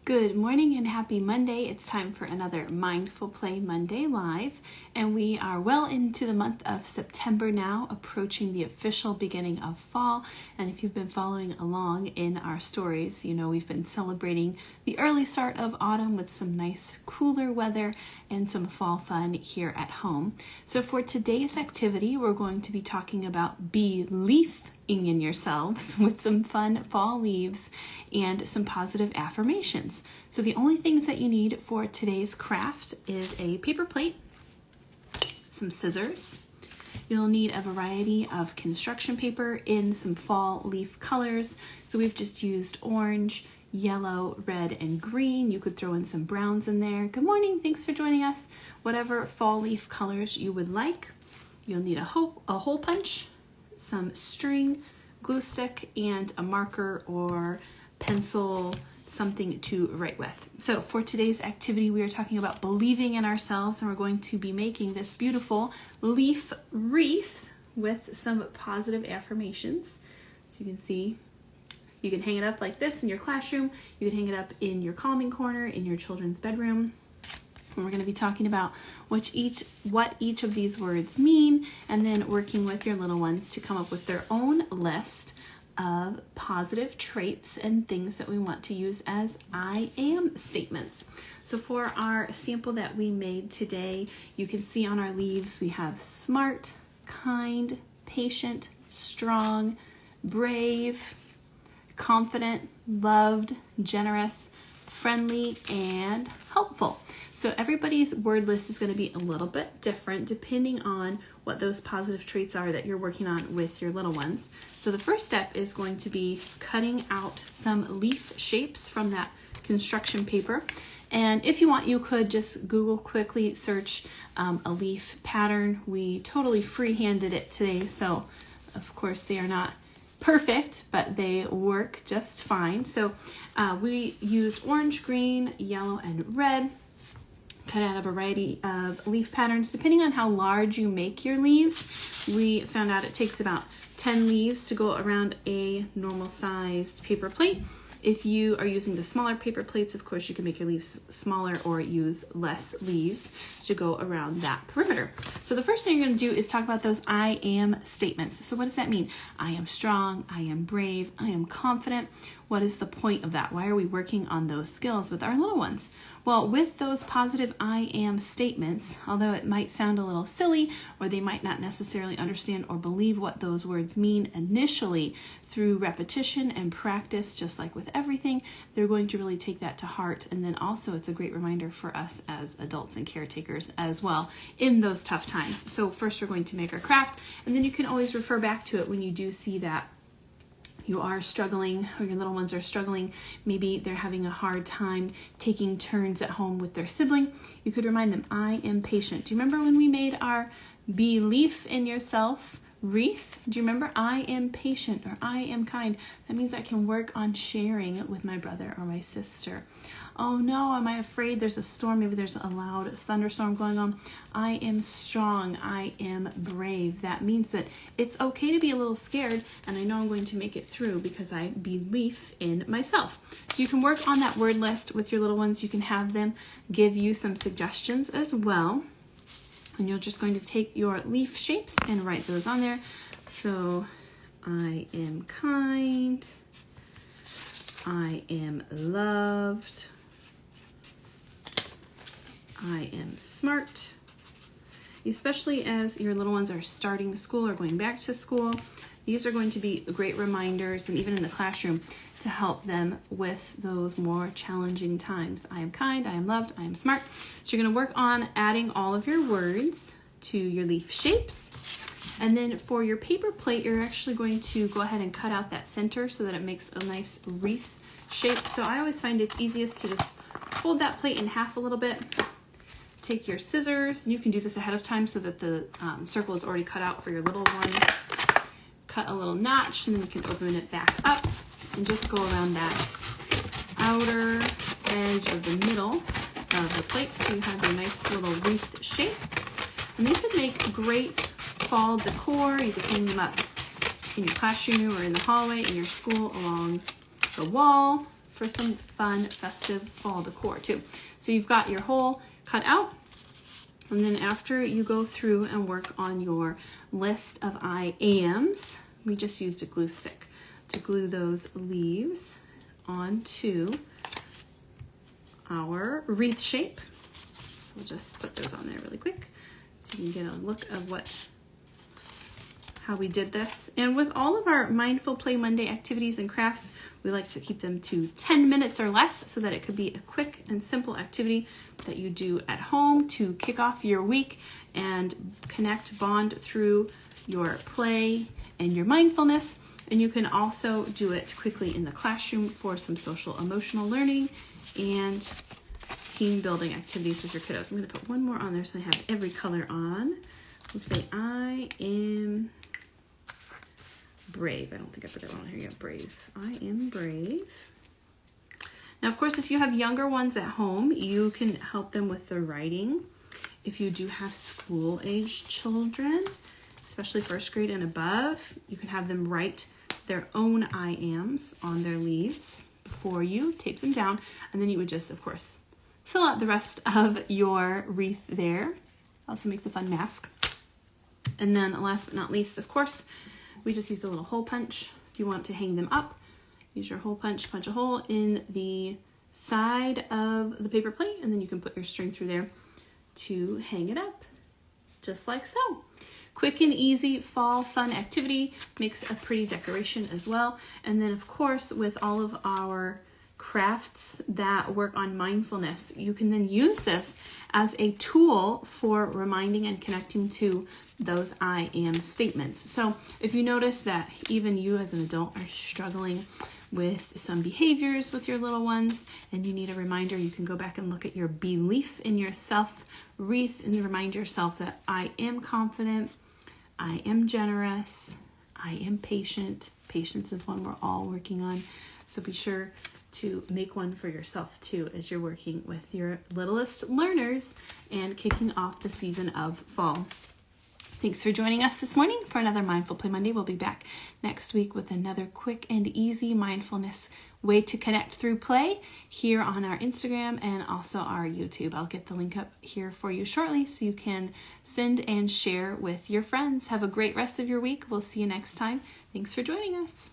Good morning and happy Monday. It's time for another Mindful Play Monday Live, and we are well into the month of September now, approaching the official beginning of fall. And if you've been following along in our stories, you know we've been celebrating the early start of autumn with some nice cooler weather and some fall fun here at home. So for today's activity, we're going to be talking about BeLEAF in yourselves with some fun fall leaves and some positive affirmations. So the only things that you need for today's craft is a paper plate, some scissors. You'll need a variety of construction paper in some fall leaf colors. So we've just used orange, yellow, red, and green. You could throw in some browns in there. Good morning, thanks for joining us. Whatever fall leaf colors you would like. You'll need a hole punch, some string, glue stick, and a marker or pencil, something to write with. So for today's activity, we are talking about believing in ourselves, and we're going to be making this beautiful leaf wreath with some positive affirmations. So you can see, you can hang it up like this in your classroom. You can hang it up in your calming corner in your children's bedroom. And we're going to be talking about what each of these words mean, and then working with your little ones to come up with their own list of positive traits and things that we want to use as I am statements. So for our sample that we made today, you can see on our leaves we have smart, kind, patient, strong, brave, confident, loved, generous, friendly, and helpful. So everybody's word list is going to be a little bit different depending on what those positive traits are that you're working on with your little ones. So the first step is going to be cutting out some leaf shapes from that construction paper. And if you want, you could just Google quickly search a leaf pattern. We totally free-handed it today, so of course they are not perfect, but they work just fine. So we used orange, green, yellow, and red. Cut out a variety of leaf patterns. Depending on how large you make your leaves, we found out it takes about 10 leaves to go around a normal sized paper plate. If you are using the smaller paper plates, of course, you can make your leaves smaller or use less leaves to go around that perimeter. So the first thing you're going to do is talk about those I am statements. So what does that mean? I am strong, I am brave, I am confident. What is the point of that? Why are we working on those skills with our little ones? Well, with those positive I am statements, although it might sound a little silly or they might not necessarily understand or believe what those words mean initially, through repetition and practice, just like with everything, they're going to really take that to heart. And then also it's a great reminder for us as adults and caretakers as well in those tough times. So first we're going to make our craft, and then you can always refer back to it when you do see that you are struggling or your little ones are struggling. Maybe they're having a hard time taking turns at home with their sibling. You could remind them, I am patient. Do you remember when we made our BeLEAF in yourself wreath? Do you remember? I am patient or I am kind. That means I can work on sharing with my brother or my sister. Oh no, am I afraid there's a storm? Maybe there's a loud thunderstorm going on. I am strong. I am brave. That means that it's okay to be a little scared, and I know I'm going to make it through because I believe in myself. So you can work on that word list with your little ones. You can have them give you some suggestions as well. And you're just going to take your leaf shapes and write those on there. So I am kind. I am loved. I am smart. Especially as your little ones are starting school or going back to school, these are going to be great reminders, and even in the classroom, to help them with those more challenging times. I am kind, I am loved, I am smart. So you're going to work on adding all of your words to your leaf shapes. And then for your paper plate, you're actually going to go ahead and cut out that center so that it makes a nice wreath shape. So I always find it's easiest to just fold that plate in half a little bit. Take your scissors, and you can do this ahead of time so that the circle is already cut out for your little ones. Cut a little notch, and then you can open it back up and just go around that outer edge of the middle of the plate so you have your nice little wreath shape. And these would make great fall decor. You could hang them up in your classroom or in the hallway in your school along the wall. for some fun, festive fall decor too. So you've got your hole cut out, and then after you go through and work on your list of I ams, we just used a glue stick to glue those leaves onto our wreath shape. So we'll just put those on there really quick so you can get a look of how we did this. And with all of our Mindful Play Monday activities and crafts, we like to keep them to 10 minutes or less so that it could be a quick and simple activity that you do at home to kick off your week and bond through your play and your mindfulness. And you can also do it quickly in the classroom for some social emotional learning and team building activities with your kiddos. I'm going to put one more on there so they have every color on. We'll say, I am brave. I don't think I put that one on here yet. Brave. I am brave. Now, of course, if you have younger ones at home, you can help them with the writing. If you do have school-aged children, especially first grade and above, you can have them write their own I ams on their leaves before you tape them down. And then you would just, of course, fill out the rest of your wreath there. Also makes a fun mask. And then last but not least, of course, we just used a little hole punch. If you want to hang them up, use your hole punch, punch a hole in the side of the paper plate, and then you can put your string through there to hang it up, just like so. Quick and easy fall fun activity, makes a pretty decoration as well. And then of course, with all of our crafts that work on mindfulness, you can then use this as a tool for reminding and connecting to those I am statements. So if you notice that even you as an adult are struggling with some behaviors with your little ones and you need a reminder, you can go back and look at your belief in yourself wreath and remind yourself that I am confident, I am generous, I am patient. Patience is one we're all working on. So be sure to make one for yourself too as you're working with your littlest learners and kicking off the season of fall. Thanks for joining us this morning for another Mindful Play Monday. We'll be back next week with another quick and easy mindfulness way to connect through play here on our Instagram and also our YouTube. I'll get the link up here for you shortly so you can send and share with your friends. Have a great rest of your week. We'll see you next time. Thanks for joining us.